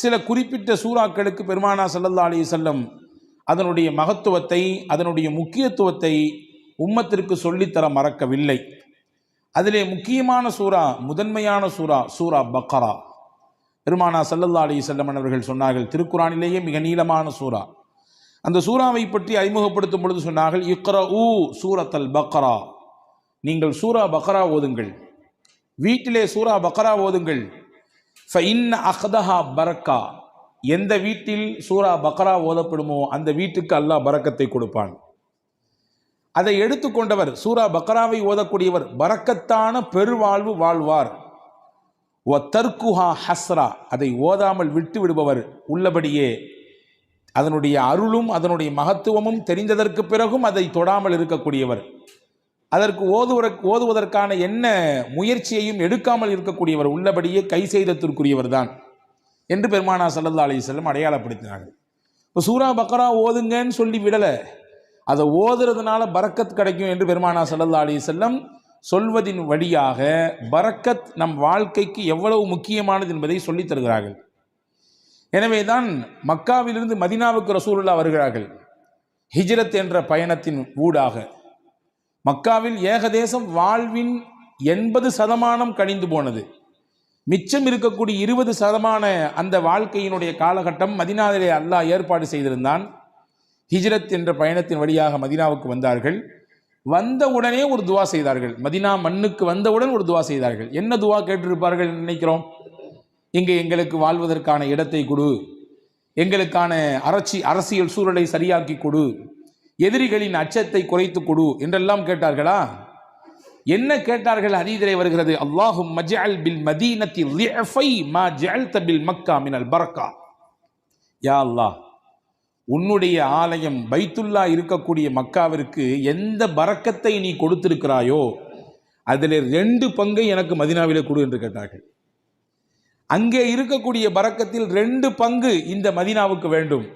சில குறிப்பிட்ட சூறாக்களுக்கு பெருமானா ஸல்லல்லாஹு அலைஹி வஸல்லம் அதனுடைய மகத்துவத்தை, அதனுடைய முக்கியத்துவத்தை உம்மத்திற்கு சொல்லித்தர மறக்கவில்லை. அதிலே முக்கியமான சூரா, முதன்மையான சூரா சூரா பக்ரா. பெருமானா ஸல்லல்லாஹு அலைஹி வஸல்லம் அவர்கள் சொன்னார்கள், திருக்குரானிலேயே மிக நீளமான சூரா. அந்த சூறாவை பற்றி அறிமுகப்படுத்தும் பொழுது சொன்னார்கள், இக்ரஊ சூரத்தல் பக்ரா, நீங்கள் சூரா பக்ரா ஓதுங்கள், வீட்டிலே சூரா பக்ரா ஓதுங்கள். ஃபஇன்ன அஹ்தஹா பரக்கா, எந்த வீட்டில் சூரா பக்ரா ஓதப்படுமோ அந்த வீட்டுக்கு அல்லாஹ் பரக்கத்தை கொடுப்பான். அதை எடுத்துக்கொண்டவர், சூரா பக்ராவை ஓதக்கூடியவர் பரக்கத்தான பெருவாழ்வு வாழ்வார். வ தர்குஹா ஹஸ்ரா, அதை ஓதாமல் விட்டு விடுபவர் உள்ளபடியே அதனுடைய அருளும் அதனுடைய மகத்துவமும் தெரிந்ததற்கு பிறகும் அதை தொடாமல் இருக்கக்கூடியவர், அதற்கு ஓதுவதற்கான என்ன முயற்சியையும் எடுக்காமல் இருக்கக்கூடியவர் உள்ளபடியே கை செய்தத்திற்குரியவர் தான் என்று பெருமானா ஸல்லல்லாஹு அலைஹி வஸல்லம் அடையாளப்படுத்தினார்கள். இப்போ சூரா பக்ரா ஓதுங்கன்னு சொல்லி விடலை, அதை ஓதுறதுனால பரக்கத் கிடைக்கும் என்று பெருமானா ஸல்லல்லாஹு அலைஹி வஸல்லம் சொல்வதின் வழியாக பரக்கத் நம் வாழ்க்கைக்கு எவ்வளவு முக்கியமானது என்பதை சொல்லித் தருகிறார்கள். எனவேதான் மக்காவிலிருந்து மதீனாவுக்கு ரசூலுல்லாஹ் வருகிறார்கள். ஹிஜ்ரத் என்ற பயணத்தின் ஊடாக மக்காவில் ஏகதேசம் வாழ்வின் 80% கணிந்து போனது. மிச்சம் இருக்கக்கூடிய 20% அந்த வாழ்க்கையினுடைய காலகட்டம் மதீனாவிலே அல்லாஹ் ஏற்பாடு செய்திருந்தான். ஹிஜ்ரத் என்ற பயணத்தின் வழியாக மதீனாவுக்கு வந்தார்கள். வந்தவுடனே ஒரு துவா செய்தார்கள். மதீனா மண்ணுக்கு வந்தவுடன் ஒரு துவா செய்தார்கள். என்ன துவா கேட்டிருப்பார்கள் நினைக்கிறோம்? இங்கே எங்களுக்கு வாழ்வதற்கான இடத்தை கொடு, எங்களுக்கான அரசியல் சூழலை சரியாக்கி கொடு, எதிரிகளின் அச்சத்தை குறைத்து கொடு என்றெல்லாம் கேட்டார்களா? என்ன கேட்டார்கள்? ஹதீஸிலே வருகிறது, அல்லாஹும்ம ஜஅல் பில் மதீனத்தி லிஅஃபை மா ஜஅல்த பில் மக்கா மினல் பரக்கா. யா அல்லாஹ், உன்னுடைய ஆலயம் பைத்துல்லா இருக்கக்கூடிய மக்காவிற்கு எந்த பரக்கத்தை நீ கொடுத்திருக்கிறாயோ அதில் 2 பங்கை எனக்கு மதீனாவிலே கொடு என்று கேட்டார்கள். அங்கே இருக்கக்கூடிய பரக்கத்தில் 2 பங்கு இந்த மதீனாவுக்கு வேண்டும்.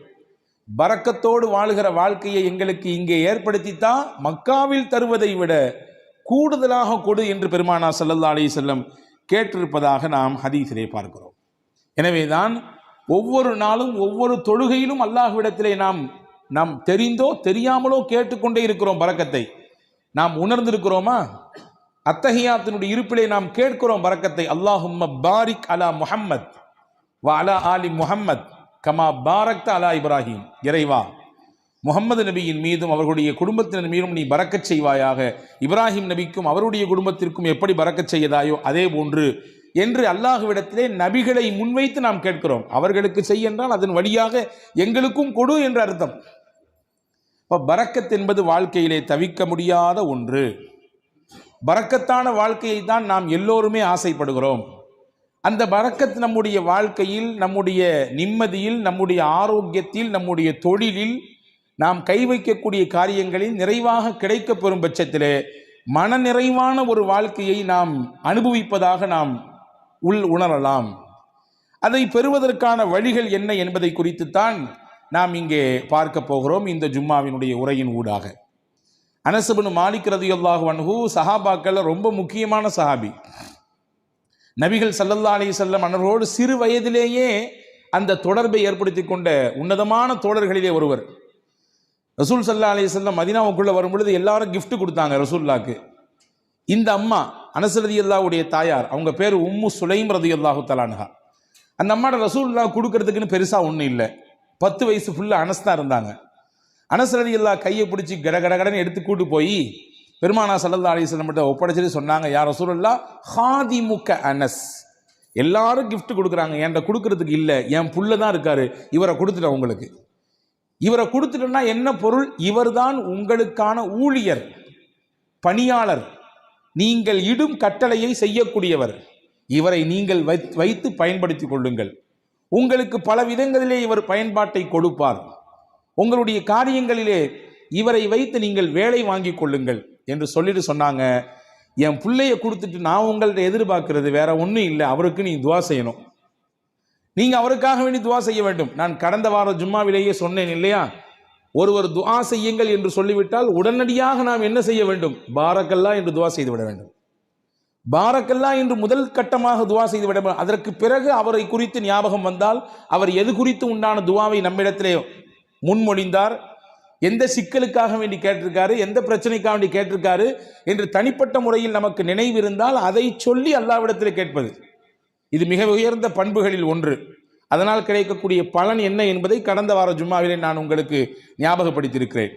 பரக்கத்தோடு வாழுகிற வாழ்க்கையை எங்களுக்கு இங்கே ஏற்படுத்தித்தான் மக்காவில் தருவதை விட கூடுதலாக கொடு என்று பெருமானா ஸல்லல்லாஹு அலைஹி வஸல்லம் கேட்டிருப்பதாக நாம் ஹதீஸிலே பார்க்கிறோம். எனவேதான் ஒவ்வொரு நாளும் ஒவ்வொரு தொழுகையிலும் அல்லாஹ்விடத்திலே நாம் தெரிந்தோ தெரியாமலோ கேட்டுக்கொண்டே இருக்கிறோம். பரக்கத்தை நாம் உணர்ந்திருக்கிறோமா? அத்தஹியாத்தினுடைய இருப்பிலே நாம் கேட்கிறோம் பரக்கத்தை. அல்லாஹும்ம பாரிக் அலா முஹம்மத் வ அலா ஆலி முஹம்மத் கமா பாரக்த அலா இப்ராஹிம். இறைவா, முஹம்மது நபியின் மீதும் அவர்களுடைய குடும்பத்தினர் மீதும் நீ பரக்கச் செய்வாயாக, இப்ராஹிம் நபிக்கும் அவருடைய குடும்பத்திற்கும் எப்படி பரக்கச் செய்யதாயோ அதே போன்று என்று அல்லாஹ்விடத்திலே நபிகளை முன்வைத்து நாம் கேட்கிறோம். அவர்களுக்கு செய் என்றால் அதன் வழியாக எங்களுக்கும் கொடு என்ற அர்த்தம். இப்போ பரக்கத் என்பது வாழ்க்கையிலே தவிர்க்க முடியாத ஒன்று. பரக்கத்தான வாழ்க்கையை தான் நாம் எல்லோருமே ஆசைப்படுகிறோம். அந்த பரக்கத் நம்முடைய வாழ்க்கையில், நம்முடைய நிம்மதியில், நம்முடைய ஆரோக்கியத்தில், நம்முடைய தொழிலில், நாம் கை வைக்கக்கூடிய காரியங்களில் நிறைவாக கிடைக்கப் பெறும் பட்சத்திலே மன நிறைவான ஒரு வாழ்க்கையை நாம் அனுபவிப்பதாக நாம் உணரலாம். அதை பெறுவதற்கான வழிகள் என்ன என்பதை குறித்துத்தான் நாம் இங்கே பார்க்க போகிறோம் இந்த ஜும்மாவினுடைய உரையின் ஊடாக. அனஸ் இப்னு மாலிக் ரலியல்லாஹு அன்ஹு சஹாபாக்கள் ரொம்ப முக்கியமான சஹாபி. நபிகள் ஸல்லல்லாஹு அலைஹி வஸல்லம் அவர்களோடு சிறு வயதிலேயே அந்த தொடர்பை ஏற்படுத்தி கொண்ட உன்னதமான தோழர்களிலே ஒருவர். ரசூல் ஸல்லல்லாஹு அலைஹி வஸல்லம் மதீனாவுக்குள்ள வரும்பொழுது எல்லாரும் கிஃப்ட் கொடுத்தாங்க ரசூலுல்லாஹ்க்கு. இந்த அம்மா அனஸ் ரலியல்லாஹுடைய தாயார், அவங்க பேர் உம்மு சுலைம் ரலியல்லாஹு தஆலா அன்ஹா. அந்த அம்மாட ரசூலுல்லாஹ் கொடுக்கறதுக்குன்னு பெருசா ஒன்றும் இல்லை. 10 வயசு ஃபுல்லாக அனஸ் தான் இருந்தாங்க. அனஸ் ரலியல்லாஹு கையை பிடிச்சி கடகடன்னு எடுத்து கூட்டு போய் பெருமானா ஸல்லல்லாஹு அலைஹி வஸல்லம் கிட்ட ஒப்படைச்சிட்டு சொன்னாங்க, யா ரசூலுல்லாஹ் ஹாதிமுக அனஸ். எல்லாரும் கிஃப்ட் கொடுக்குறாங்க, என்கிட்ட கொடுக்கறதுக்கு இல்லை, என் புள்ள தான் இருக்காரு, இவரை கொடுத்துட்டேன் உங்களுக்கு. இவரை கொடுத்துட்டோம்னா என்ன பொருள்? இவர்தான் உங்களுக்கான ஊழியர், பணியாளர், நீங்கள் இடும் கட்டளையை செய்யக்கூடியவர். இவரை நீங்கள் வைத்து பயன்படுத்தி கொள்ளுங்கள். உங்களுக்கு பல விதங்களிலே இவர் பயன்பாட்டை கொடுப்பார். உங்களுடைய காரியங்களிலே இவரை வைத்து நீங்கள் வேலை வாங்கி கொள்ளுங்கள் என்று சொல்லிட்டு சொன்னாங்க. என் பிள்ளைய கொடுத்துட்டு நான் உங்கள்ட்ட எதிர்பார்க்கிறது வேற ஒன்றும் இல்லை, அவருக்கு நீ துவா செய்யணும், நீங்க அவருக்காக வேண்டி துவா செய்ய வேண்டும். நான் கடந்த வார ஜும்மாவிலேயே சொன்னேன் இல்லையா, ஒருவர் துஆ செய்யுங்கள் என்று சொல்லிவிட்டால் உடனடியாக நாம் என்ன செய்ய வேண்டும்? பாரக்கல்லா என்று துஆ செய்து விட வேண்டும். பாரக்கல்லா என்று முதல் கட்டமாக துவா செய்து விட, அதற்கு பிறகு அவரை குறித்து ஞாபகம் வந்தால் அவர் எது குறித்து உண்டான துவாவை நம்மிடத்திலே முன்மொழிந்தார், எந்த சிக்கலுக்காக வேண்டி கேட்டிருக்காரு, எந்த பிரச்சனைக்காக வேண்டி கேட்டிருக்காரு என்று தனிப்பட்ட முறையில் நமக்கு நினைவு இருந்தால் அதை சொல்லி அல்லாஹ்விடத்திலே கேட்பது, இது மிக உயர்ந்த பண்புகளில் ஒன்று. அதனால் கிடைக்கக்கூடிய பலன் என்ன என்பதை கடந்த வார ஜும்மாவிலே நான் உங்களுக்கு ஞாபகப்படுத்தியிருக்கிறேன்.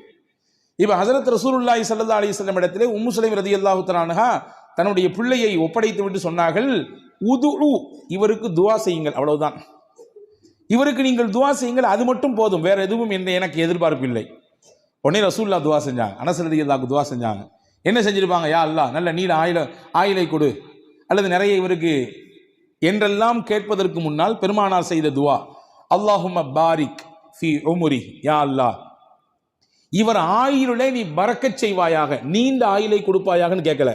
இப்போ ஹஸரத் ரசூலுல்லாஹி ஸல்லல்லாஹு அலைஹி வஸல்லம் இடத்திலே உம்மு சுலைம் ரலியல்லாஹு தஆலா அன்ஹா தன்னுடைய பிள்ளையை ஒப்படைத்து விட்டு சொன்னார்கள், உதுஉ, இவருக்கு துவா செய்யுங்கள், அவ்வளவுதான், இவருக்கு நீங்கள் துவா செய்யுங்கள், அது மட்டும் போதும், வேற எதுவும் எனக்கு எதிர்பார்ப்பு இல்லை. உடனே ரசூலுல்லாஹ் துவா செஞ்சாங்க, அனஸ் ரலியல்லாஹு துவா செஞ்சாங்க. என்ன செஞ்சிருப்பாங்க? யா அல்லாஹ் நல்ல நீண்ட ஆயிலை கொடு, அல்லது நிறைய இவருக்கு என்றெல்லாம் கேட்பதற்கு முன்னால் பெருமானார் செய்த துவா, அல்லாஹும்ம பாரிக் ஃபி உம்ரி, யா அல்லாஹ் இவர் ஆயிலே நீ பரக்கச் செய்வாயாக, நீண்ட ஆயிலை கொடுப்பாயாகன்னு கேட்கல,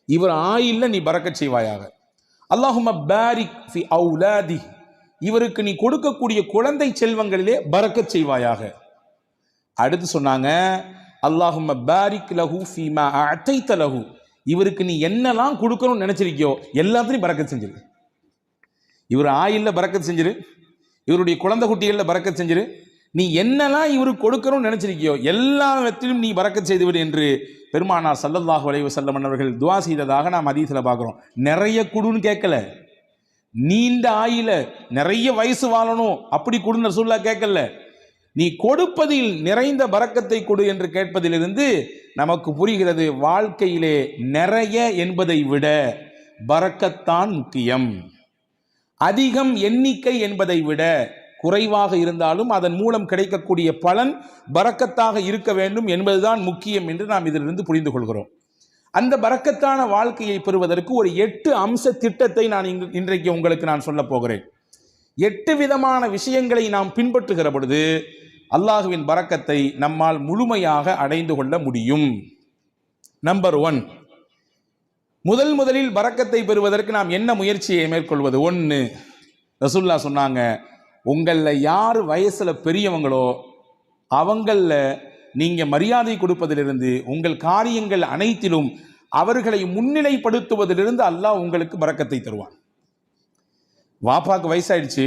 இவர் ஆயில்ல நீ பரக்கச் செய்வாயாக. அல்லாஹும்ம பாரிக் ஃபி அவுலாதி, இவருக்கு நீ கொடுக்கக்கூடிய குழந்தை செல்வங்களிலே பரக்கச் செய்வாயாக. அடுத்து சொன்னாங்க, அல்லாஹும்ம பாரிக் லஹு ஃபீமா அதைத லஹு, இவருக்கு நீ என்னெல்லாம் கொடுக்கணும்னு நினைச்சிருக்கியோ எல்லாத்தையும் பரக்கத் செஞ்சிரு. இவர் ஆயில்ல பரக்கத் செஞ்சிரு, இவருடைய குழந்தை குட்டிகளில் பரக்கத் செஞ்சிரு, நீ என்னெல்லாம் இவருக்கு கொடுக்கணும்னு நினைச்சிருக்கியோ எல்லாவற்றிலும் நீ பரக்கத் செய்துவிடு என்று பெருமானார் ஸல்லல்லாஹு அலைஹி வஸல்லம் அவர்கள் துவா செய்ததாக நாம் ஹதீஸ்ல பார்க்கிறோம். நிறைய குடுன்னு கேட்கல, நீண்ட ஆயில நிறைய வயசு வாழணும் அப்படி குடுன்னு ரசூலுல்லாஹ் கேட்கல, நீ கொடுப்பதில் நிறைந்த பரக்கத்தை கொடு என்று கேட்பதிலிருந்து நமக்கு புரிகிறது, வாழ்க்கையிலே நிறைய என்பதை விட பரக்கத்தான் முக்கியம். அதிகம் எண்ணிக்கை என்பதை விட குறைவாக இருந்தாலும் அதன் மூலம் கிடைக்கக்கூடிய பலன் பரக்கத்தாக இருக்க வேண்டும் என்பதுதான் முக்கியம் என்று நாம் இதிலிருந்து புரிந்து கொள்கிறோம். அந்த பரக்கத்தான வாழ்க்கையை பெறுவதற்கு ஒரு 8 அம்ச திட்டத்தை நான் இன்றைக்கு உங்களுக்கு நான் சொல்ல போகிறேன். 8 விதமான விஷயங்களை நாம் பின்பற்றுகிற பொழுது அல்லாஹுவின் பரக்கத்தை நம்மால் முழுமையாக அடைந்து கொள்ள முடியும். நம்பர் 1, முதலில் பரக்கத்தை பெறுவதற்கு நாம் என்ன முயற்சியை மேற்கொள்வது? 1, ரசூலுல்லாஹ் சொன்னாங்க, உங்களில் யார் வயசுல பெரியவங்களோ அவங்களில் நீங்க மரியாதை கொடுப்பதிலிருந்து, உங்கள் காரியங்கள் அனைத்திலும் அவர்களை முன்னிலைப்படுத்துவதிலிருந்து அல்லாஹ் உங்களுக்கு பரக்கத்தை தருவான். வாப்பாக்கு வயசாயிடுச்சு,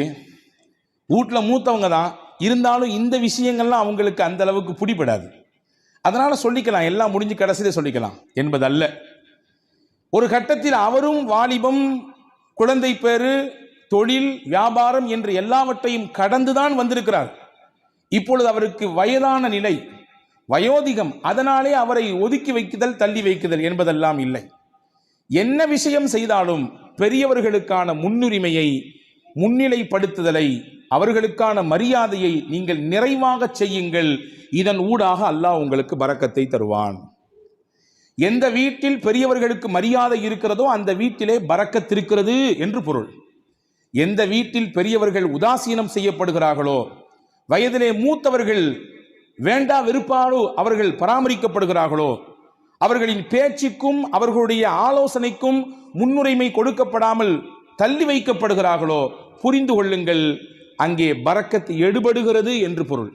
வீட்டில் மூத்தவங்க தான் இருந்தாலும் இந்த விஷயங்கள்லாம் அவங்களுக்கு அந்த அளவுக்கு பிடிபடாது, அதனால சொல்லிக்கலாம், எல்லாம் முடிஞ்சு கடைசியில சொல்லிக்கலாம் என்பதல்ல. ஒரு கட்டத்தில் அவரும் வாலிபம், குழந்தை பேரு, தொழில், வியாபாரம் என்று எல்லாவற்றையும் கடந்துதான் வந்திருக்கிறார். இப்பொழுது அவருக்கு வயதான நிலை, வயோதிகம், அதனாலே அவரை ஒதுக்கி வைக்குதல், தள்ளி வைக்குதல் என்பதெல்லாம் இல்லை. என்ன விஷயம் செய்தாலும் பெரியவர்களுக்கான முன்னுரிமையை, முன்னிலைப்படுத்துதலை, அவர்களுக்கான மரியாதையை நீங்கள் நிறைவாக செய்யுங்கள். இதன் ஊடாக அல்லாஹ் உங்களுக்கு பரக்கத்தை தருவான். எந்த வீட்டில் பெரியவர்களுக்கு மரியாதை இருக்கிறதோ அந்த வீட்டிலே பரக்கத் இருக்கிறது என்று பொருள். எந்த வீட்டில் பெரியவர்கள் உதாசீனம் செய்யப்படுகிறார்களோ, வயதிலே மூத்தவர்கள் வேண்டா வெறுப்பாலோ அவர்கள் பராமரிக்கப்படுகிறார்களோ, அவர்களின் பேச்சுக்கும் அவர்களுடைய ஆலோசனைக்கும் முன்னுரிமை கொடுக்கப்படாமல் தள்ளி வைக்கப்படுகிறார்களோ, புரிந்து கொள்ளுங்கள், அங்கே பரக்கத் எடுபடுகிறது என்று பொருள்.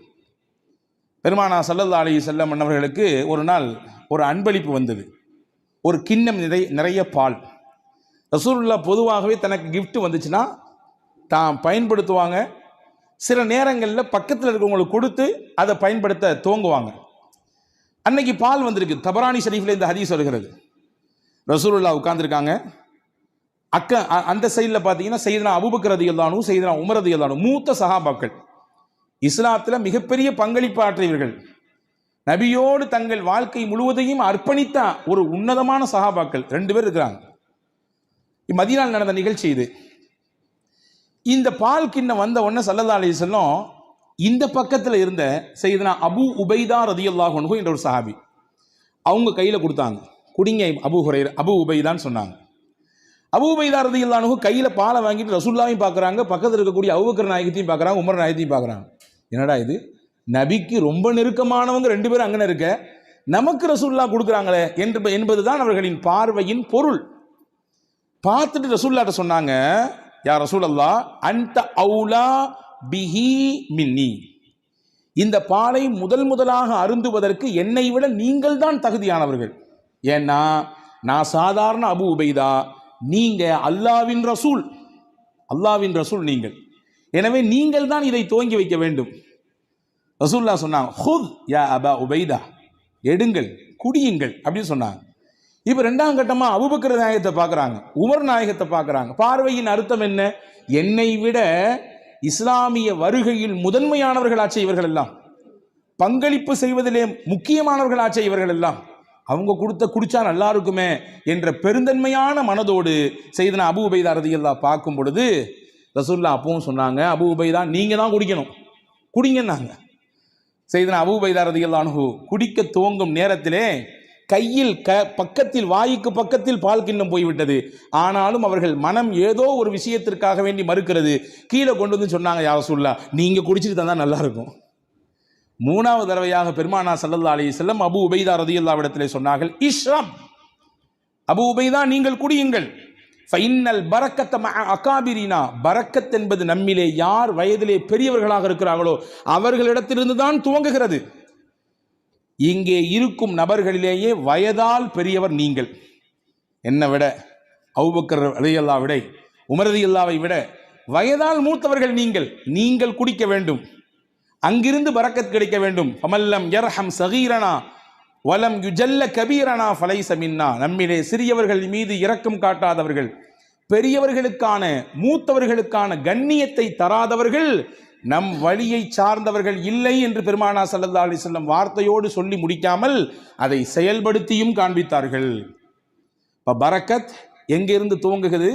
பெருமானார் ஸல்லல்லாஹு அலைஹி வஸல்லம் அவர்களுக்கு ஒரு நாள் ஒரு அன்பளிப்பு வந்தது. ஒரு கிண்ணம் நிறைய பால். ரசூலுல்லாஹ் பொதுவாகவே தனக்கு கிஃப்ட் வந்துச்சுன்னா தான் பயன்படுத்துவாங்க. சில நேரங்களில் பக்கத்தில் இருக்கிறவங்களுக்கு கொடுத்து அதை பயன்படுத்த துவங்குவாங்க. அன்னைக்கு பால் வந்திருக்கு. தபரானி ஷரீஃபில் இந்த ஹதீஸ் வருகிறது. ரசூலுல்லாஹ் உட்கார்ந்துருக்காங்க. அந்த சைடில் பார்த்தீங்கன்னா சையதுனா அபூபக்கர் ரலியல்லாஹு அன்ஹு, சையதுனா உமர் ரலியல்லாஹு அன்ஹு, மூத்த சஹாபாக்கள், இஸ்லாத்தில் மிகப்பெரிய பங்களிப்பு ஆற்றியவர்கள், நபியோடு தங்கள் வாழ்க்கை முழுவதையும் அர்ப்பணித்த ஒரு உன்னதமான சஹாபாக்கள் 2 பேர் இருக்கிறாங்க. மதீனாவில் நடந்த நிகழ்ச்சி இது. இந்த பால் கிண்ணம் வந்த உடனே ஸல்லல்லாஹு அலைஹி வஸல்லம் இந்த பக்கத்தில் இருந்த சையதுனா அபூ உபைதா ரலியல்லாஹு அன்ஹு என்ற ஒரு சஹாபி, அவங்க கையில் கொடுத்தாங்க. குடிங்க அபூ உபைதான்னு சொன்னாங்க. அபூ உபைதா ரலியல்லாஹு அன்ஹு கையில் பாலை வாங்கிட்டு ரசூலுல்லாஹையும் பார்க்குறாங்க, பக்கத்தில் இருக்கக்கூடிய அபூபக்கர் நாயகத்தையும் பார்க்குறாங்க, உமர் நாயகத்தையும் பார்க்குறாங்க. என்னடா இது, நபிக்கு ரொம்ப நெருக்கமானவங்க 2 பேரும் அங்கே இருக்க, நமக்கு ரசூலுல்லாஹ் கொடுக்குறாங்களே என்பதுதான் அவர்களின் பார்வையின் பொருள். பார்த்துட்டு ரசூலுல்லாஹ்ட்ட சொன்னாங்க, யா ரசூலல்லாஹ் அன்த அவுலா பிஹி மின்னி, இந்த பாலை முதலாக அருந்துவதற்கு என்னை விட நீங்கள் தான் தகுதியானவர்கள். ஏன்னா நான் சாதாரண அபு உபைதா, நீங்க அல்லாவின் ரசூல், அல்லாவின் ரசூல் நீங்கள், எனவே நீங்கள் தான் இதை துவங்கி வைக்க வேண்டும். ரசூலுல்லாஹ் சொன்னாங்க, ஹுத் யா அபா உபைதா, எடுங்கள், குடியுங்கள் அப்படின்னு சொன்னாங்க. இப்ப இரண்டாம் கட்டமா அபூபக்கர் நாயகத்தை பார்க்கறாங்க, உமர் நாயகத்தை பார்க்கறாங்க. பார்வையின் அர்த்தம் என்ன? என்னை விட இஸ்லாமிய வருகையில் முதன்மையானவர்களாச்சே இவர்கள் எல்லாம், பங்களிப்பு செய்வதிலே முக்கியமானவர்களாச்சே இவர்கள் எல்லாம், அவங்க குடிச்சா நல்லா இருக்குமே என்ற பெருந்தன்மையான மனதோடு செய்தனா அபூ உபைதா ரலியல்லாஹு பார்க்கும் பொழுது ரசூலுல்லாஹ் அப்பவும் சொன்னாங்க, அபூ உபைதா நீங்க தான் குடிக்கணும், குடிங்கன்னாங்க. செய்தனா அபூ உபைதா ரலியல்லாஹு அன்ஹு குடிக்க துவங்கும் நேரத்திலே கையில் பக்கத்தில், வாய்க்கு பக்கத்தில் பால் கிண்ணம் போய்விட்டது. ஆனாலும் அவர்கள் மனம் ஏதோ ஒரு விஷயத்திற்காக வேண்டி மறுக்கிறது. கீழே கொண்டு வந்து சொன்னாங்க, யா ரசூலுல்லாஹ் நீங்க குடிச்சிட்டு தந்தா நல்லா இருக்கும். மூணாவது தடவையாக பெருமானார் ஸல்லல்லாஹு அலைஹி வஸல்லம் அபூ உபைதா ரலியல்லாஹு இடத்திலே சொன்னார்கள், இஷ்ரப், அபூ உபைதா நீங்கள் குடியுங்கள். ஃபைன்னல் பரக்கத்த மஅ அகாபிரினா, பரக்கத் என்பது நம்மிலே யார் வயதிலே பெரியவர்களாக இருக்கிறார்களோ அவர்களிடத்திலிருந்து தான் துவங்குகிறது. இங்கே இருக்கும் நபர்களிலேயே வயதால் பெரியவர் நீங்கள், என்னை விட, அபூபக்கர் ரலியல்லாஹு விட, உமர் ரலியல்லாஹை விட வயதால் மூத்தவர்கள் நீங்கள், நீங்கள் குடிக்க வேண்டும், அங்கிருந்து பரக்கத் கிடைக்க வேண்டும். ஃபமல்லம் யர்ஹம் சகீரனா வலம் யுஜல்ல கபீரனா ஃபலைஸ மின்னா, நம்மிலே சிறியவர்கள் மீது இரக்கம் காட்டாதவர்கள், பெரியவர்களுக்கான மூத்தவர்களுக்கான கண்ணியத்தை தராதவர்கள் நம் வழியை சார்ந்தவர்கள் இல்லை என்று பெருமானார் ஸல்லல்லாஹு அலைஹி வஸல்லம் வார்த்தையோடு சொல்லி முடிக்காமல் அதை செயல்படுத்தியும் காண்பித்தார்கள். இப்ப பரக்கத் எங்கிருந்து துவங்குகிறது?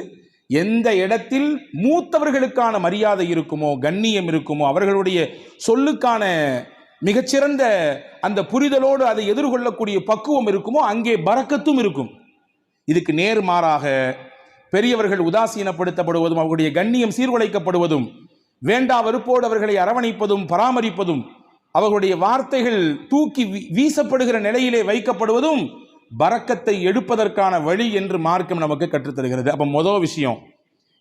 எந்த இடத்தில் மூத்தவர்களுக்கான மரியாதை இருக்குமோ, கண்ணியம் இருக்குமோ, அவர்களுடைய சொல்லுக்கான மிகச்சிறந்த அந்த புரிதலோடு அதை எதிர்கொள்ளக்கூடிய பக்குவம் இருக்குமோ, அங்கே பரக்கத்தும் இருக்கும். இதுக்கு நேர்மாறாக பெரியவர்கள் உதாசீனப்படுத்தப்படுவதும், அவர்களுடைய கண்ணியம் சீர்குலைக்கப்படுவதும், வேண்டா வெறுப்போடு அவர்களை அரவணைப்பதும் பராமரிப்பதும், அவர்களுடைய வார்த்தைகள் தூக்கி வீசப்படுகிற நிலையிலே வைக்கப்படுவதும் பரக்கத்தை எடுப்பதற்கான வழி என்று மார்க்கம் நமக்கு கற்றுத்தருகிறது. அப்ப முதல் விஷயம்,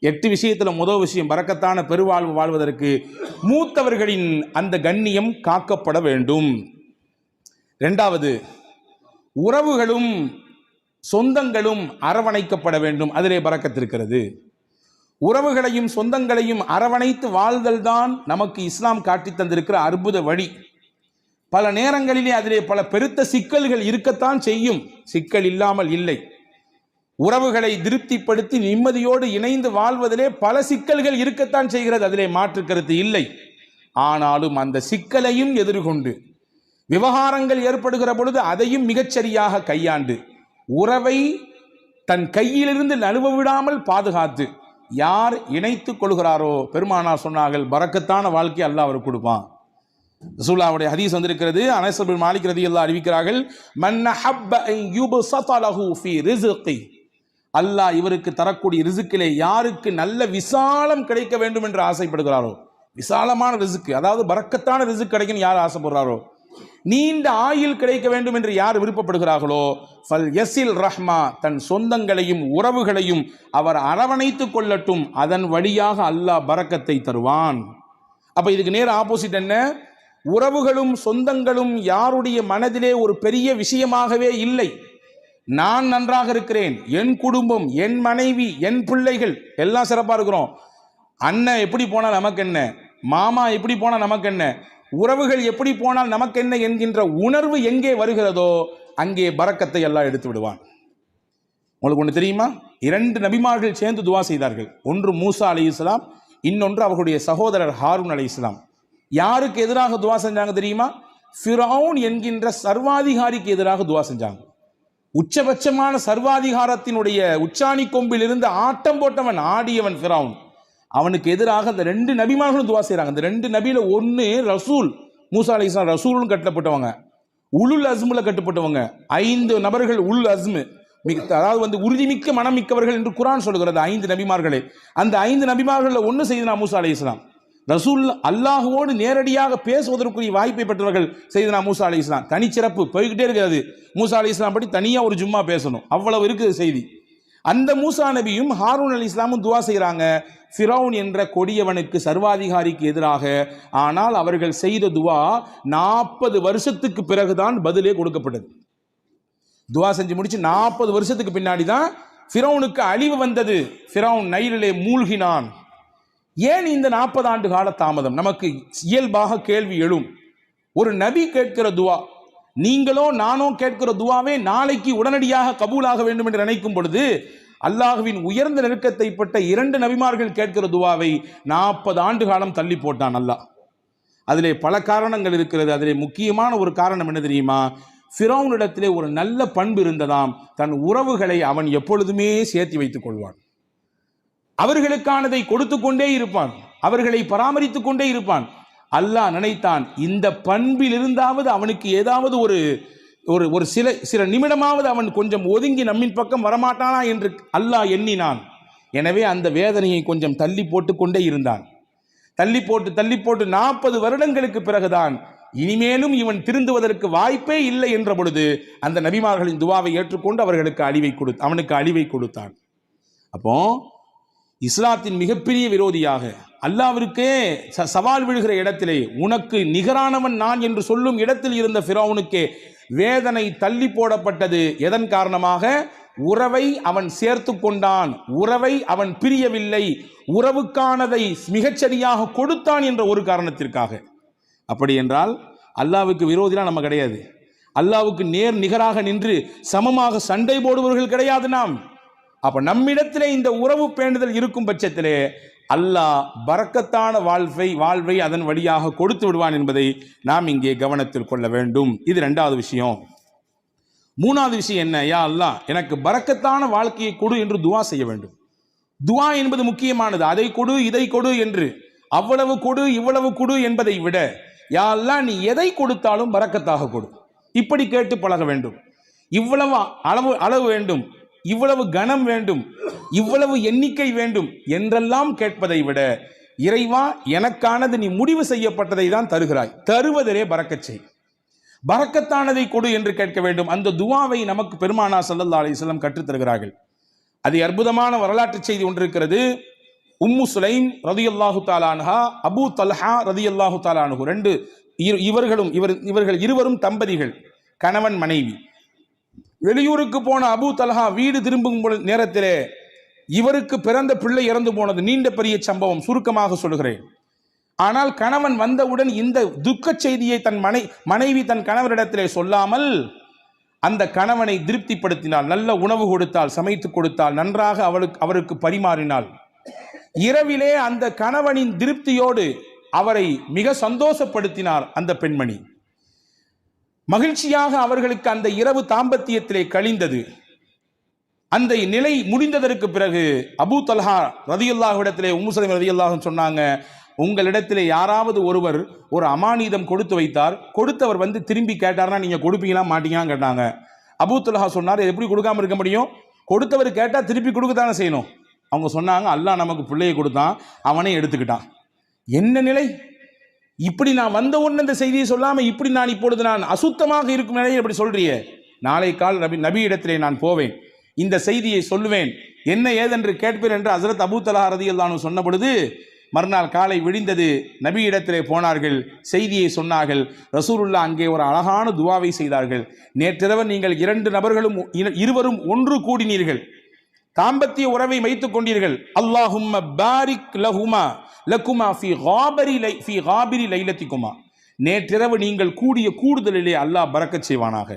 8 விஷயத்துல முதல் விஷயம், பரக்கத்தான பெருவாழ்வு வாழ்வதற்கு மூத்தவர்களின் அந்த கண்ணியம் காக்கப்பட வேண்டும். இரண்டாவது, உறவுகளும் சொந்தங்களும் அரவணைக்கப்பட வேண்டும், அதிலே பரக்கத் இருக்கிறது. உறவுகளையும் சொந்தங்களையும் அரவணைத்து வாழ்தல் தான் நமக்கு இஸ்லாம் காட்டித் தந்திருக்கிற அற்புத வழி. பல நேரங்களிலே அதிலே பல பெருத்த சிக்கல்கள் இருக்கத்தான் செய்யும், சிக்கல் இல்லாமல் இல்லை. உறவுகளை திருப்திப்படுத்தி நிம்மதியோடு இணைந்து வாழ்வதிலே பல சிக்கல்கள் இருக்கத்தான் செய்கிறது, அதிலே மாற்று கருத்து இல்லை. ஆனாலும் அந்த சிக்கலையும் எதிர்கொண்டு விவகாரங்கள் ஏற்படுகிற பொழுது அதையும் மிகச்சரியாக கையாண்டு உறவை தன் கையிலிருந்து நழுவ விடாமல் பாதுகாத்து யார் இணைத்துக் கொள்கிறாரோ, பெருமானார் சொன்னார்கள், பரக்கத்தான வாழ்க்கை அல்லாஹ் அவருக்கு கொடுப்பான். ரசூலுல்லாஹ்வுடைய ஹதீஸ் வந்திருக்கிறது. அனஸ் பின் மாலிக் ரலியல்லாஹு அறிவிக்கிறார்கள், மன் ஹப்ப அன் யுபஸத லஹு ஃபீ ரிஸ்கி, அல்லாஹ் இவருக்கு தரக்கூடிய ரிஸ்கிலே யாருக்கு நல்ல விசாலம் கிடைக்க வேண்டும் என்று ஆசைப்படுகிறாரோ, விசாலமான ரிஸ்க், அதாவது பரக்கத்தான ரிஸ்க் கிடைக்கும் யார் ஆசைப்படுறாரோ, நீண்ட ஆயுள் கிடைக்க வேண்டும் என்று யார் விருப்பப்படுகிறார்களோ, ஃபல் யஸில் ரஹ்மா, தன் சொந்தங்களையும் உறவுகளையும் அவர் அரவணைத்துக் கொள்ளட்டும், அதன் வழியாக அல்லாஹ் பரக்கத்தை தருவான். அப்ப இதுக்கு நேர் ஆப்போசிட் என்ன? உறவுகளும் சொந்தங்களும் யாருடைய மனதிலே ஒரு பெரிய விஷயமாகவே இல்லை. நான் நன்றாக இருக்கிறேன், என் குடும்பம், என் மனைவி, என் பிள்ளைகள் எல்லாம் சிறப்பா இருக்கிறோம், அண்ணன் எப்படி போனால் நமக்கு என்ன, மாமா எப்படி போனால் நமக்கு என்ன, உறவுகள் எப்படி போனால் நமக்கு என்ன என்கின்ற உணர்வு எங்கே வருகிறதோ அங்கே பரக்கத்தை எல்லாம் எடுத்து விடுவான். உங்களுக்கு ஒன்று தெரியுமா? 2 நபிமார்கள் சேர்ந்து துவா செய்தார்கள். ஒன்று மூசா அலைஹிஸ்ஸலாம், இன்னொன்று அவர்களுடைய சகோதரர் ஹாரூன் அலைஹிஸ்ஸலாம். யாருக்கு எதிராக துவா செஞ்சாங்க தெரியுமா? ஃபிரௌன் என்கின்ற சர்வாதிகாரிக்கு எதிராக துவா செஞ்சாங்க. உச்சபட்சமான சர்வாதிகாரத்தினுடைய உச்சாணி கொம்பில் இருந்து ஆட்டம் போட்டவன், ஆடியவன் ஃபிரௌன். அவனுக்கு எதிராக அந்த 2 நபிமார்களும் துவா செய்கிறாங்க. அந்த 2 நபியில ஒன்று ரசூல், மூசா அலைஹிஸ்ஸலாம் ரசூல்னு கட்டப்பட்டவங்க, உலுல் அஸ்முல கட்டுப்பட்டவங்க. 5 நபர்கள் உல் அஸ்மு, அதாவது உறுதிமிக்க மனமிக்கவர்கள் என்று குர்ஆன் சொல்கிறது 5 நபிமார்களே. அந்த 5 நபிமார்கள் ஒன்று செய்தனா மூசா அலைஹிஸ்ஸலாம். ரசூல் அல்லாஹுவோடு நேரடியாக பேசுவதற்குரிய வாய்ப்பை பெற்றவர்கள் செய்தனா மூசா அலைஹிஸ்ஸலாம். தனிச்சிறப்பு போய்கிட்டே இருக்கிறது. மூசா அலைஹிஸ்ஸலாம் பற்றி தனியாக ஒரு ஜும்மா பேசணும், அவ்வளவு இருக்குது செய்தி. அந்த மூசா நபியும் ஹாரூன் அலைஹிஸ்ஸலாமும் துவா செய்கிறாங்க ஃபிரௌன் என்ற கொடியவனுக்கு, சர்வாதிகாரிக்கு எதிராக. ஆனால் அவர்கள் செய்த துவா 40 வருஷத்துக்கு பிறகுதான் பதிலே கொடுக்கப்பட்டது. துவா செஞ்சு முடிச்சு 40 வருஷத்துக்கு பின்னாடி தான் ஃபிரௌனுக்கு அழிவு வந்தது. ஃபிரௌன் நைலிலே மூழ்கினான். ஏன் இந்த 40 ஆண்டு கால தாமதம்? நமக்கு இயல்பாக கேள்வி எழும். ஒரு நபி கேட்கிற துவா, நீங்களோ நானோ கேட்கிற துவாவே நாளைக்கு உடனடியாக கபூலாக வேண்டும் என்று நினைக்கும் பொழுது, அல்லாஹ்வின் உயர்ந்த நெருக்கத்தை பட்ட 2 நபிமார்கள் கேட்கிற துவாவை 40 ஆண்டு காலம் தள்ளி போட்டான் அல்லாஹ். அதிலே பல காரணங்கள் இருக்கிறது. அதிலே முக்கியமான ஒரு காரணம் என்ன தெரியுமா? ஃபிரௌனிடத்திலே ஒரு நல்ல பண்பு இருந்ததாம். தன் உறவுகளை அவன் எப்பொழுதுமே சேர்த்து வைத்துக் கொள்வான். அவர்களுக்கானதை கொடுத்து கொண்டே இருப்பான், அவர்களை பராமரித்துக் கொண்டே இருப்பான். அல்லாஹ் நினைத்தான், இந்த பண்பில் இருந்தாவது அவனுக்கு ஏதாவது ஒரு சில நிமிடமாவது அவன் கொஞ்சம் ஒதுங்கி நம்மின் பக்கம் வரமாட்டானா என்று அல்லாஹ் எண்ணினான். எனவே அந்த வேதனையை கொஞ்சம் தள்ளி போட்டு கொண்டே இருந்தான். தள்ளி போட்டு 40 வருடங்களுக்கு பிறகுதான் இனிமேலும் இவன் திருந்துவதற்கு வாய்ப்பே இல்லை என்ற பொழுது அந்த நபிமார்களின் துவாவை ஏற்றுக்கொண்டு அவனுக்கு அழிவை கொடுத்தான். அப்போ இஸ்லாத்தின் மிகப்பெரிய விரோதியாக, அல்லாஹ்விற்கே சவால் விழுகிற இடத்திலே, உனக்கு நிகரானவன் நான் என்று சொல்லும் இடத்தில் இருந்த ஃபிரௌனுக்கே வேதனை தள்ளி போடப்பட்டது. எதன் காரணமாக? உறவை அவன் சேர்த்து கொண்டான், உறவை அவன் பிரியவில்லை, உறவுக்கானதை மிகச்சரியாக கொடுத்தான் என்ற ஒரு காரணத்திற்காக. அப்படி என்றால் அல்லாஹ்வுக்கு விரோதிலாம் நம்ம கிடையாது. அல்லாஹ்வுக்கு நேர் நிகராக நின்று சமமாக சண்டை போடுபவர்கள் கிடையாது நாம். அப்ப நம்மிடத்திலே இந்த உறவு பேணுதல் இருக்கும் பட்சத்திலே அல்லாஹ் பரக்கத்தான வாழ்வை அதன் வழியாக கொடுத்து விடுவான் என்பதை நாம் இங்கே கவனத்தில் கொள்ள வேண்டும். இது 2வது விஷயம். 3வது விஷயம் என்ன? யா அல்லாஹ், எனக்கு பரக்கத்தான வாழ்க்கையை கொடு என்று துவா செய்ய வேண்டும். துவா என்பது முக்கியமானது. அதை கொடு, இதை கொடு என்று, அவ்வளவு கொடு இவ்வளவு கொடு என்பதை விட, யா அல்லாஹ் நீ எதை கொடுத்தாலும் பரக்கத்தாக கொடு, இப்படி கேட்டு பழக வேண்டும். இவ்வளவு அளவு வேண்டும், இவ்வளவு கனம் வேண்டும், இவ்வளவு எண்ணிக்கை வேண்டும் என்றெல்லாம் கேட்பதை விட, இறைவா எனக்கானது நீ முடிவு செய்யப்பட்டதை தான் தருகிறாய், தருவதிலே பரக்கச் செய், பரக்கத்தானதை கொடு என்று கேட்க வேண்டும். அந்த துவாவை நமக்கு பெருமானார் ஸல்லல்லாஹு அலைஹி வஸல்லம் கற்றுத் தருகிறார்கள். அது அற்புதமான வரலாற்று செய்தி ஒன்று இருக்கிறது. உம்மு சுலைம் ரலியல்லாஹு தஆலா அன்ஹா, அபூ தல்ஹா ரலியல்லாஹு தஆலா அன்ஹு, இவர்கள் இருவரும் தம்பதிகள், கணவன் மனைவி. வெளியூருக்கு போன அபூ தல்ஹா வீடு திரும்பும் நேரத்திலே இவருக்கு பிறந்த பிள்ளை இறந்து போனது. நீண்ட பெரிய சம்பவம், சுருக்கமாக சொல்கிறேன். ஆனால் கணவன் வந்தவுடன் இந்த துக்க செய்தியை மனைவி தன் கணவரிடத்திலே சொல்லாமல் அந்த கணவனை திருப்திப்படுத்தினாள். நல்ல உணவு கொடுத்தால், சமைத்து கொடுத்தால், நன்றாக அவருக்கு பரிமாறினாள். இரவிலே அந்த கணவனின் திருப்தியோடு அவரை மிக சந்தோஷப்படுத்தினார் அந்த பெண்மணி. மகிழ்ச்சியாக அவர்களுக்கு அந்த இரவு தாம்பத்தியத்திலே கழிந்தது. அந்த நிலை முடிந்ததற்கு பிறகு அபூ தல்ஹா ரலியல்லாஹு இடத்திலே உம்மு சலமா ரலியல்லாஹு சொன்னாங்க, உங்களிடத்திலே யாராவது ஒருவர் ஒரு அமானிதம் கொடுத்து வைத்தார், கொடுத்தவர் வந்து திரும்பி கேட்டார்னா நீங்க கொடுப்பீங்களா மாட்டீங்களான்னு கேட்டாங்க. அபூ தல்ஹா சொன்னார், எப்படி கொடுக்காம இருக்க முடியும்? கொடுத்தவர் கேட்டால் திருப்பி கொடுக்கத்தானே செய்யணும். அவங்க சொன்னாங்க, அல்லாஹ் நமக்கு பிள்ளையை கொடுத்தான், அவனே எடுத்துக்கிட்டான். என்ன நிலை! இப்படி நான் வந்த உடனே இந்த செய்தியை சொல்லாம இப்படி நான் இப்பொழுது நான் அசுத்தமாக இருக்கும் நிலையில் இப்படி சொல்றியே, நாளை கால் நபி இடத்திலே நான் போவேன், இந்த செய்தியை சொல்லுவேன், என்ன ஏதென்று கேட்பேன் என்று ஹஸரத் அபூ தல்ஹா ரலியல்லாஹு அன்ஹு சொன்ன பொழுது மறுநாள் காலை விடிந்தது. நபி இடத்திலே போனார்கள், செய்தியை சொன்னார்கள். ரசூலுல்லாஹ் அங்கே ஒரு அழகான துவாவை செய்தார்கள். நேற்றிரவு நீங்கள் இருவரும் ஒன்று கூடினீர்கள், தாம்பத்திய உறவை வைத்துக் கொண்டீர்கள். அல்லாஹும்ம பாரிக் லஹுமா லகுமா ஃபீ காபிரி லைலத்திகுமா. நேற்றிரவு நீங்கள் கூடிய கூடுதலிலே அல்லாஹ் பரக்கத் செய்வானாக,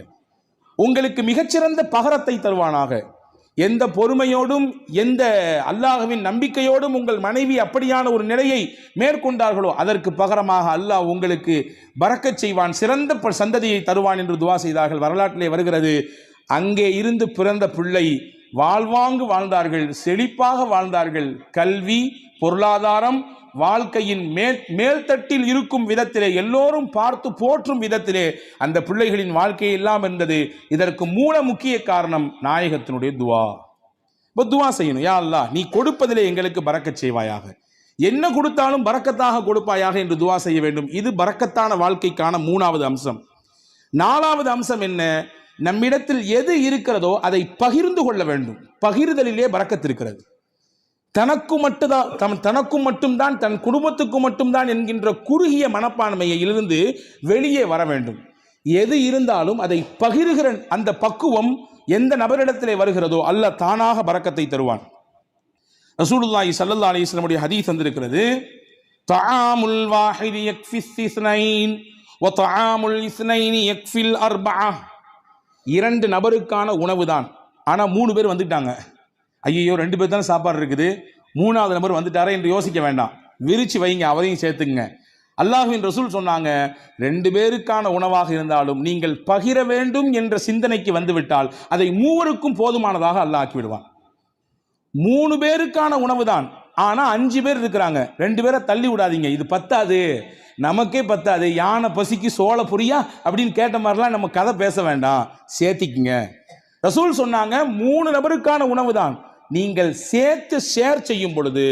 உங்களுக்கு மிகச்சிறந்த பகரத்தை தருவானாக. எந்த பொறுமையோடும் எந்த அல்லாஹ்வின் நம்பிக்கையோடும் உங்கள் மனைவி அப்படியான ஒரு நிலையை மேற்கொண்டார்களோ அதற்கு பகரமாக அல்லாஹ் உங்களுக்கு பரக்கச் செய்வான், சிறந்த சந்ததியை தருவான் என்று துவா செய்தார்கள். வரலாற்றிலே வருகிறது, அங்கே இருந்து பிறந்த பிள்ளை வாழ்வாங்கு வாழ்ந்தார்கள், செழிப்பாக வாழ்ந்தார்கள். கல்வி, பொருளாதாரம், வாழ்க்கையின் மேல்தட்டில் இருக்கும் விதத்திலே, எல்லோரும் பார்த்து போற்றும் விதத்திலே அந்த பிள்ளைகளின் வாழ்க்கை எல்லாம் இருந்தது. இதற்கு முக்கிய காரணம் நாயகத்தினுடைய துவா. துவா செய்யணும், யா அல்லாஹ் நீ கொடுப்பதிலே எங்களுக்கு பரக்கத் செய்வாயாக, என்ன கொடுத்தாலும் பரக்கத்தாக கொடுப்பாயாக என்று துவா செய்ய வேண்டும். இது பரக்கத்தான வாழ்க்கைக்கான 3வது அம்சம். 4வது அம்சம் என்ன? நம்மிடத்தில் எது இருக்கிறதோ அதை பகிர்ந்து கொள்ள வேண்டும். பகிர்தலிலே பரக்கத் இருக்கிறது. தனக்கும் மட்டும்தான், தன் குடும்பத்துக்கும் மட்டும்தான் என்கின்ற குறுகிய மனப்பான்மையிலிருந்து வெளியே வர வேண்டும். எது இருந்தாலும் அதை பகிர்கிற அந்த பக்குவம் எந்த நபரிடத்திலே வருகிறதோ அல்லாஹ் தானாக பரக்கத்தை தருவான். ரசூலுல்லாஹி ஸல்லல்லாஹு அலைஹி வஸல்லம் ஹதீஸ் வந்திருக்கிறது, தஆமுல் வாஹிதி யக்ஃபிஸ் இஸ்னைன் வ தஆமுல் இஸ்னைனி யக்ஃபில் அர்பஅ. 2 நபருக்கான உணவு தான், ஆனால் 3 பேர் வந்துட்டாங்க. ஐயோ 2 பேர் தானே சாப்பாடு இருக்குது, 3வது நபர் வந்துட்டாரே என்று யோசிக்க வேண்டாம், விரிச்சு வைங்க, அவரையும் சேர்த்துங்க. அல்லாஹ்வின் ரசூல் சொன்னாங்க, 2 பேருக்கான உணவாக இருந்தாலும் நீங்கள் பகிர வேண்டும் என்ற சிந்தனைக்கு வந்துவிட்டால் அதை 3க்கும் போதுமானதாக அல்லாஹ் ஆக்கி விடுவான். 3 பேருக்கான உணவு தான், ஆனா 5 பேர் இருக்கிறாங்க, 2 பேரை தள்ளி விடாதீங்க, இது பத்தாது, நமக்கே பத்தாது, யானை பசிக்கு சோள புரியா அப்படின்னு கேட்ட மாதிரிலாம் நம்ம கதை பேச வேண்டாம், சேர்த்திக்குங்க. ரசூல் சொன்னாங்க 3 நபருக்கான உணவு தான், நீங்கள் சேர்த்து ஷேர் செய்யும் பொழுது,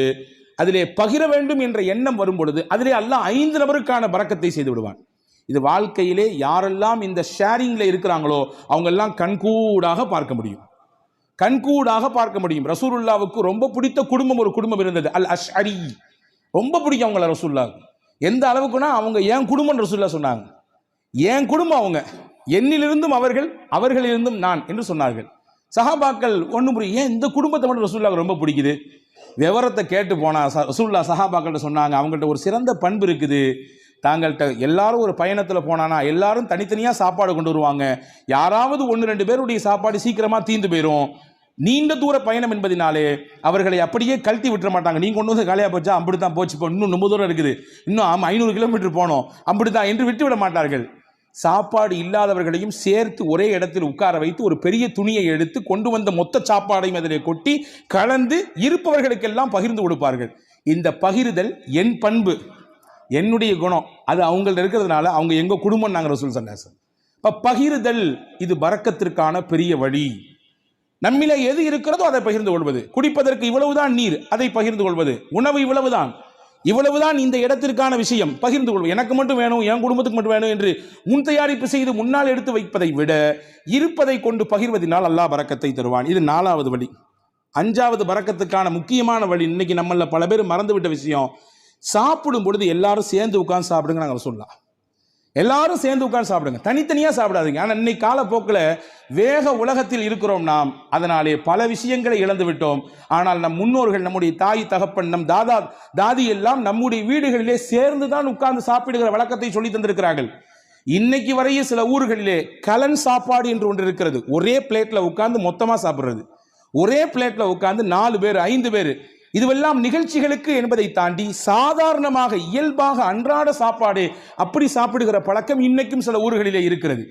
அதிலே பகிர வேண்டும் என்ற எண்ணம் வரும் பொழுது அதிலே அல்லாஹ் 5 நபருக்கான பரக்கத்தை செய்து விடுவான். இது வாழ்க்கையிலே யாரெல்லாம் இந்த ஷேரிங்ல இருக்கிறாங்களோ அவங்க எல்லாம் கண்கூடாக பார்க்க முடியும், கண்கூடாக பார்க்க முடியும். ரசூலுல்லாவுக்கு ரொம்ப பிடித்த குடும்பம் ஒரு குடும்பம் இருந்தது, அல் அஷ்அரி. ரொம்ப பிடிக்கும் அவங்கள ரசூலுல்லாஹ். எந்த அளவுக்குன்னா அவங்க என் குடும்பம் ரசூலுல்லாஹ் சொன்னாங்க, என் குடும்பம் அவங்க, என்னிலிருந்தும் அவர்கள், அவர்களிலிருந்தும் நான் என்று சொன்னார்கள். சஹாபாக்கள் ஒன்றும் புரியும், ஏன் இந்த குடும்பத்தை மட்டும் ரசூலுல்லாஹ்க்கு ரொம்ப பிடிக்குது? விவரத்தை கேட்டு போனா ரசூலுல்லாஹ் சஹாபாக்கள்கிட்ட சொன்னாங்க, அவங்கள்ட்ட ஒரு சிறந்த பண்பு இருக்குது, தாங்கள்கிட்ட எல்லாரும் ஒரு பயணத்தில் போனானா எல்லாரும் தனித்தனியாக சாப்பாடு கொண்டு வருவாங்க, யாராவது 1-2 பேருடைய சாப்பாடு சீக்கிரமாக தீர்ந்து போயிடும். நீண்ட தூர பயணம் என்பதினாலே அவர்களை அப்படியே கழட்டி விட்டுற மாட்டாங்க, நீங்க கொண்டு வந்து காலியாக போச்சா அப்படித்தான் போச்சு, இப்போ இன்னும் 30 தூரம் இருக்குது, இன்னும் 500 கிலோமீட்டர் போனோம் அப்படித்தான் என்று விட்டு விட மாட்டார்கள். சாப்பாடு இல்லாதவர்களையும் சேர்த்து ஒரே இடத்தில் உட்கார வைத்து ஒரு பெரிய துணியை எடுத்து கொண்டு வந்த மொத்த சாப்பாடையும் அதிலே கொட்டி கலந்து இருப்பவர்களுக்கெல்லாம் பகிர்ந்து கொடுப்பார்கள். இந்த பகிர்தல் என் பண்பு, என்னுடைய குணம், அது அவங்கள்ட்ட இருக்கிறதுனால அவங்க எங்க குடும்பம் நாங்கள் ரசூல் ஸல்லல்லாஹு அலைஹி வஸல்லம். இப்போ பகிர்தல் இது பரக்கத்திற்கான பெரிய வழி. நம்மிலே எது இருக்கிறதோ அதை பகிர்ந்து கொள்வது, குடிப்பதற்கு இவ்வளவுதான் நீர், அதை பகிர்ந்து கொள்வது, உணவு இவ்வளவுதான் இந்த இடத்திற்கான விஷயம், பகிர்ந்து கொள்வது. எனக்கு மட்டும் வேணும், என் குடும்பத்துக்கு மட்டும் வேணும் என்று முன் தயாரிப்பு செய்து முன்னால் எடுத்து வைப்பதை விட இருப்பதை கொண்டு பகிர்வதனால் அல்லாஹ் பரக்கத்தை தருவான். இது 4வது வழி. 5வது பரக்கத்துக்கான முக்கியமான வழி, இன்னைக்கு நம்மள பல பேர் மறந்துவிட்ட விஷயம், சாப்பிடும் பொழுது எல்லாரும் சேர்ந்து உட்கார்ந்து சாப்பிடுங்க. நாங்கள் சொல்லலாம், எல்லாரும் சேர்ந்து உட்கார்ந்து சாப்பிடுங்க, தனித்தனியாக சாப்பிடாதீங்க. ஆனால் இன்னைக்கு காலப்போக்கில் வேக உலகத்தில் இருக்கிறோம் நாம், அதனாலே பல விஷயங்களை இழந்து விட்டோம். ஆனால் நம் முன்னோர்கள், நம்முடைய தாய் தகப்பன், நம் தாதி எல்லாம் நம்முடைய வீடுகளிலே சேர்ந்து தான் உட்கார்ந்து சாப்பிடுகிற வழக்கத்தை சொல்லி தந்திருக்கிறார்கள். இன்னைக்கு வரையே சில ஊர்களிலே கலன் சாப்பாடு என்று ஒன்று இருக்கிறது, ஒரே பிளேட்ல உட்கார்ந்து மொத்தமாக சாப்பிடுறது, ஒரே பிளேட்ல உட்கார்ந்து 4 பேர் 5 பேர், இதுவெல்லாம் நிகழ்ச்சிகளுக்கு என்பதை தாண்டி சாதாரணமாக இயல்பாக அன்றாட சாப்பாடு அப்படி சாப்பிடுகிற பழக்கம் இன்னைக்கும் சில ஊர்களிலே இருக்கிறது.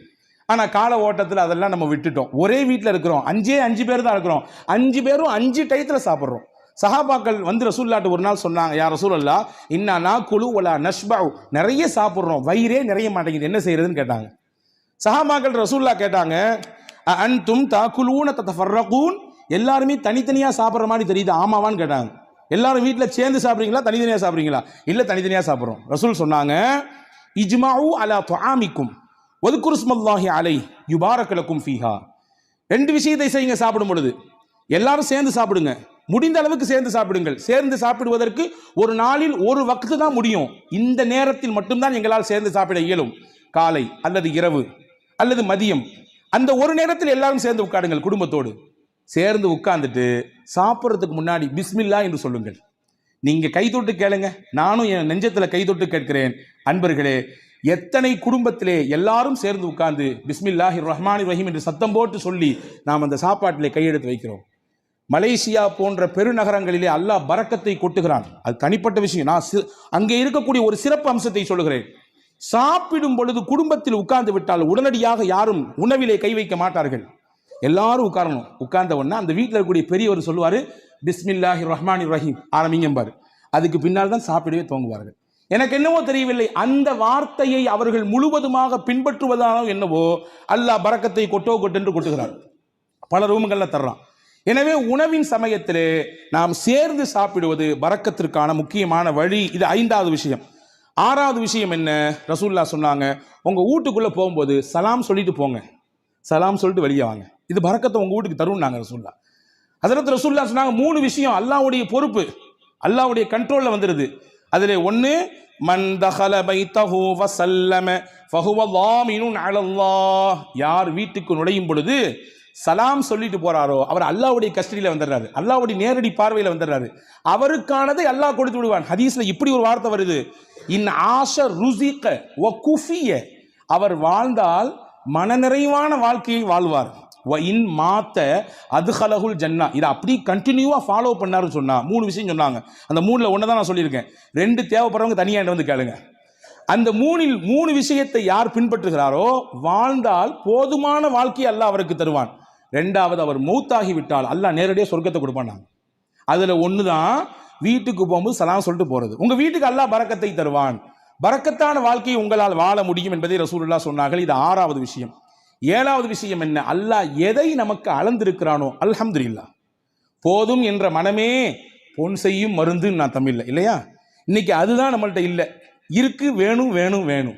ஆனால் கால ஓட்டத்தில் அதெல்லாம் நம்ம விட்டுட்டோம். ஒரே வீட்டில் இருக்கிறோம், 5 பேர் தான் இருக்கிறோம், 5 பேரும் 5 டயத்தில் சாப்பிட்றோம். சஹாபாக்கள் வந்து ரசூலுல்லாஹ்ட்ட ஒரு நாள் சொன்னாங்க, யா ரசூலல்லாஹ் இன்னா நாக்குலு வலா நஷ்பஉ, நிறைய சாப்பிட்றோம், வயிறே நிறைய மாட்டேங்குது, என்ன செய்யறதுன்னு கேட்டாங்க. சஹாபாக்கள் ரசூலுல்லாஹ் கேட்டாங்க, அன்தும் தாக்குலூன ததஃபர்ரகூன், எல்லாருமே தனித்தனியாக சாப்பிட்ற மாதிரி தெரியுது, ஆமாவான்னு கேட்டாங்க. எல்லாரும் வீட்டில் சேர்ந்து சாப்பிட்றீங்களா தனித்தனியாக சாப்பிட்றீங்களா? இல்லை தனித்தனியாக சாப்பிட்றோம். ரசூல் சொன்னாங்க, இஜ்மாஉ அலா துஆமிக்கும் வதுகுரு ஸ்மல்லாஹி அலை யுபாரக லக்கும் ஃபீஹா. 2 விஷயத்தை செய்யுங்க சாப்பிடும் பொழுது, எல்லாரும் சேர்ந்து சாப்பிடுங்க, முடிந்த அளவுக்கு சேர்ந்து சாப்பிடுங்கள். சேர்ந்து சாப்பிடுவதற்கு ஒரு நாளில் ஒரு வக்து தான் முடியும், இந்த நேரத்தில் மட்டும்தான் எங்களால் சேர்ந்து சாப்பிட இயலும், காலை அல்லது இரவு அல்லது மதியம், அந்த ஒரு நேரத்தில் எல்லாரும் சேர்ந்து உட்காருங்கள். குடும்பத்தோடு சேர்ந்து உட்கார்ந்துட்டு சாப்பிட்றதுக்கு முன்னாடி பிஸ்மில்லா என்று சொல்லுங்கள். நீங்க கை தொட்டு கேளுங்க, நானும் என் நெஞ்சத்துல கை தொட்டு கேட்கிறேன். அன்பர்களே, எத்தனை குடும்பத்திலே எல்லாரும் சேர்ந்து உட்கார்ந்து பிஸ்மில்லாஹிர் ரஹ்மானிர் ரஹீம் என்று சத்தம் போட்டு சொல்லி நாம் அந்த சாப்பாட்டிலே கையெடுத்து வைக்கிறோம். மலேசியா போன்ற பெருநகரங்களிலே அல்லாஹ் பரக்கத்தை கொட்டுகிறான், அது தனிப்பட்ட விஷயம். நான் அங்கே இருக்கக்கூடிய ஒரு சிறப்பு அம்சத்தை சொல்லுகிறேன். சாப்பிடும் பொழுது குடும்பத்தில் உட்கார்ந்து விட்டால் உடனடியாக யாரும் உணவிலே கை வைக்க மாட்டார்கள், எல்லாரும் உட்காரணும். உட்கார்ந்த உடனே அந்த வீட்டில் இருக்கக்கூடிய பெரியவர் சொல்லுவார், பிஸ்மில்லாஹிர் ரஹ்மானிர் ரஹீம் ஆரம்பிங்கம்பார். அதுக்கு பின்னால் தான் சாப்பிடவே துவங்குவார்கள். எனக்கு என்னவோ தெரியவில்லை, அந்த வார்த்தையை அவர்கள் முழுவதுமாக பின்பற்றுவதானோ என்னவோ அல்லாஹ் பரக்கத்தை கொட்டென்று கொட்டுகிறார், பல ரூம்களில் தர்றான். எனவே உணவின் சமயத்திலே நாம் சேர்ந்து சாப்பிடுவது பரக்கத்திற்கான முக்கியமான வழி. இது 5வது விஷயம். 6வது விஷயம் என்ன? ரசூலுல்லாஹ் சொன்னாங்க, உங்க வீட்டுக்குள்ள போகும்போது சலாம் சொல்லிட்டு போங்க, சலாம் சொல்லிட்டு வெளியே வாங்க, இது பரக்கத்தை உங்க வீட்டுக்கு தரும் நாங்கள் ரசூலுல்லாஹ். ஹஜ்ரத் ரசூலுல்லாஹ் சொன்னாங்க 3 விஷயம் அல்லாஹ்வுடைய பொறுப்பு, அல்லாஹ்வுடைய கண்ட்ரோல்ல வந்துடுது. அதில் 1 மன் தஹல பைத்தஹு வஸல்லம ஃபஹுவ லாமினுன் அலல்லாஹ். யார் வீட்டுக்கு நுழையும் பொழுது சலாம் சொல்லிட்டு போறாரோ அவர் அல்லாஹ்வுடைய கஸ்டடியில் வந்துடுறாரு, அல்லாஹ்வுடைய நேரடி பார்வையில் வந்துடுறாரு. அவருக்கானதை அல்லாஹ் கொடுத்து விடுவான். ஹதீஸ்ல இப்படி ஒரு வார்த்தை வருது, இன் ஆஷ ருஸிக வ குஃபிய. அவர் வாழ்ந்தால் மனநிறைவான வாழ்க்கையை வாழ்வார். வ இன் மாத்த அத்ஹலஹுல் ஜன்னா. இதை அப்படி கண்டினியூவா ஃபாலோ பண்ணாருன்னு சொன்னா 3 விஷயம் சொன்னாங்க. அந்த 3ல ஒன்று தான் நான் சொல்லியிருக்கேன். 2 தேவைப்படுறவங்க தனியாக வந்து கேளுங்க. அந்த 3ல் 3 விஷயத்தை யார் பின்பற்றுகிறாரோ வாழ்ந்தால் போதுமான வாழ்க்கையை அல்லாஹ் அவருக்கு தருவான். 2வது, அவர் மௌத்தாகி விட்டால் அல்லாஹ் நேரடியாக சொர்க்கத்தை கொடுப்பான். அதுல ஒன்று தான் வீட்டுக்கு போகும்போது சலாம் சொல்லிட்டு போறது. உங்க வீட்டுக்கு அல்லாஹ் பரக்கத்தை தருவான். பரக்கத்தான வாழ்க்கையை உங்களால் வாழ முடியும் என்பதை ரசூலுல்லாஹ் சொன்னார்கள். இது 6வது விஷயம். 7வது விஷயம் என்ன? அல்லாஹ் எதை நமக்கு அளந்திருக்கிறானோ அல்ஹம்துலில்லாஹ். போதும் என்ற மனமே பொன் செய்யும் மருந்து நான் தமிழ்ல இல்லையா? இன்னைக்கு அதுதான் நம்மள்ட்ட இல்லை. இருக்கு, வேணும் வேணும் வேணும்.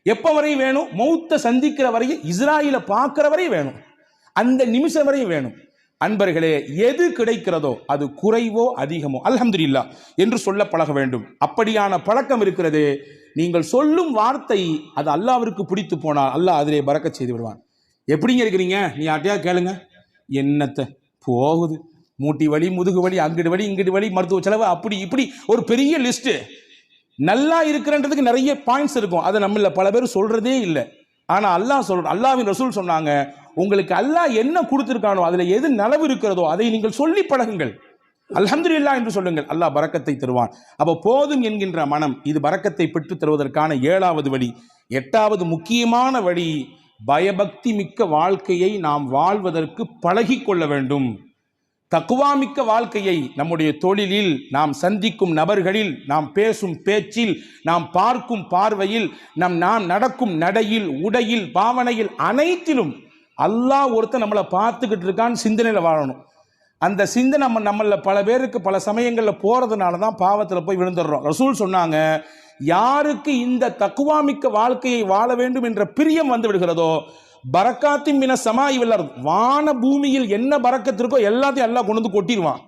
எப்ப வரை வேணும்? மௌத்தை சந்திக்கிற வரையும், இஸ்ராயில பார்க்கிற வரையும் வேணும், அந்த நிமிஷம் வரையும் வேணும். அன்பர்களே, எது கிடைக்கிறதோ அது குறைவோ அதிகமோ அல்ஹம்துலில்லாஹ் என்று சொல்ல பழக வேண்டும். அப்படியான பழக்கம் இருக்கிறது. நீங்கள் சொல்லும் வார்த்தை அது அல்லாஹ்விற்கு பிடித்து போனால் அல்லாஹ் அதிலே பரக்கத் செய்து விடுவான். எப்படிங்க இருக்கிறீங்க? நீ யார்ட்டையா கேளுங்க. என்னத்தை போகுது, மூட்டி வலி, முதுகு வலி, அங்கிட்டு வலி, இங்கிட்டு வலி, மருத்துவ செலவு, அப்படி இப்படி ஒரு பெரிய லிஸ்ட். நல்லா இருக்கிறன்றதுக்கு நிறைய பாயிண்ட்ஸ் இருக்கும். அதை நம்மள பல பேர் சொல்றதே இல்லை. ஆனா அல்லாஹ்வின் ரசூல் சொன்னாங்க, உங்களுக்கு அல்லாஹ் என்ன கொடுத்திருக்கானோ அதுல எது நலவு இருக்கிறதோ அதை நீங்கள் சொல்லி பழகுங்கள், அல்ஹம்துலில்லாஹ் என்று சொல்லுங்கள், அல்லாஹ் பரக்கத்தை தருவான். அப்போ போதும் என்கின்ற மனம் இது பரக்கத்தை பெற்று தருவதற்கான 7வது வழி. 8வது முக்கியமான வழி, பயபக்தி மிக்க வாழ்க்கையை நாம் வாழ்வதற்கு பழகி கொள்ள வேண்டும். தக்குவாமிக்க வாழ்க்கையை நம்முடைய தொழிலில், நாம் சந்திக்கும் நபர்களில், நாம் பேசும் பேச்சில், நாம் பார்க்கும் பார்வையில், நாம் நடக்கும் நடையில், உடையில், பாவனையில், அனைத்திலும் அல்லாஹ் ஒருத்தன் நம்மளை பார்த்துக்கிட்டு இருக்கான்னு சிந்தனையில் வாழணும். அந்த சிந்தனை நம்மள பல பேருக்கு பல சமயங்களில் போறதுனால தான் பாவத்தில் போய் விழுந்துடுறோம். ரசூல் சொன்னாங்க, யாருக்கு இந்த தக்குவாமிக்க வாழ்க்கையை வாழ வேண்டும் என்ற பிரியம் வந்து விடுகிறதோ, பரக்காத்தின் மின சமாய் வல்லர், வான பூமியில் என்ன பரக்கத்து இருக்கோ எல்லாத்தையும் அல்லாஹ் கொண்டு வந்து கொட்டிடுவான்.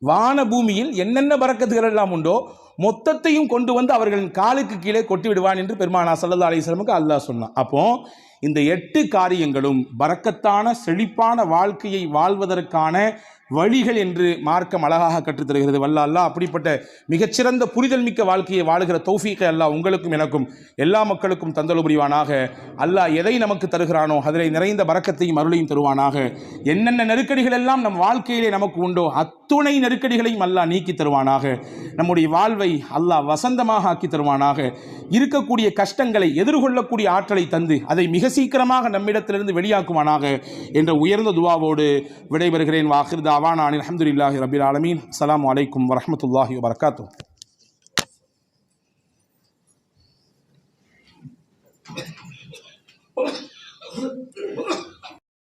வான பூமியில் என்னென்ன பரக்கத்துகள் எல்லாம் உண்டோ மொத்தத்தையும் கொண்டு வந்து அவர்களின் காலுக்கு கீழே கொட்டி விடுவான் என்று பெருமானார் ஸல்லல்லாஹு அலைஹி வஸல்லம் அல்லாஹ் சொன்னான். அப்போ இந்த 8 காரியங்களும் பரக்கத்தான செழிப்பான வாழ்க்கையை வாழ்வதற்கான வழிகள் என்று மார்க்கம் அழகாக கற்றுத்தருகிறது. வல்ல அல்லாஹ் அப்படிப்பட்ட மிகச்சிறந்த புரிதல் மிக்க வாழ்க்கையை வாழுகிற தௌஃபீக்கை அல்லாஹ் உங்களுக்கும் எனக்கும் எல்லா மக்களுக்கும் தந்தல் புரிவானாக. அல்லாஹ் எதை நமக்கு தருகிறானோ அதில் நிறைந்த பரக்கத்தையும் அருளையும் தருவானாக. என்னென்ன நெருக்கடிகள் எல்லாம் நம் வாழ்க்கையிலே நமக்கு உண்டோ அத்துணை நெருக்கடிகளையும் அல்லாஹ் நீக்கி தருவானாக. நம்முடைய வாழ்வை அல்லாஹ் வசந்தமாக ஆக்கி தருவானாக. இருக்கக்கூடிய கஷ்டங்களை எதிர்கொள்ளக்கூடிய ஆற்றலை தந்து அதை மிக சீக்கிரமாக நம்மிடத்திலிருந்து வெளியாக்குவானாக என்ற உயர்ந்த துவாவோடு விடைபெறுகிறேன். வாஹிர் தாவானா அல்ஹம்துலில்லாஹி ரப்பில் ஆலமீன். அஸ்ஸலாமு அலைக்கும் வரஹ்மத்துல்லாஹி வபரகாத்துஹு.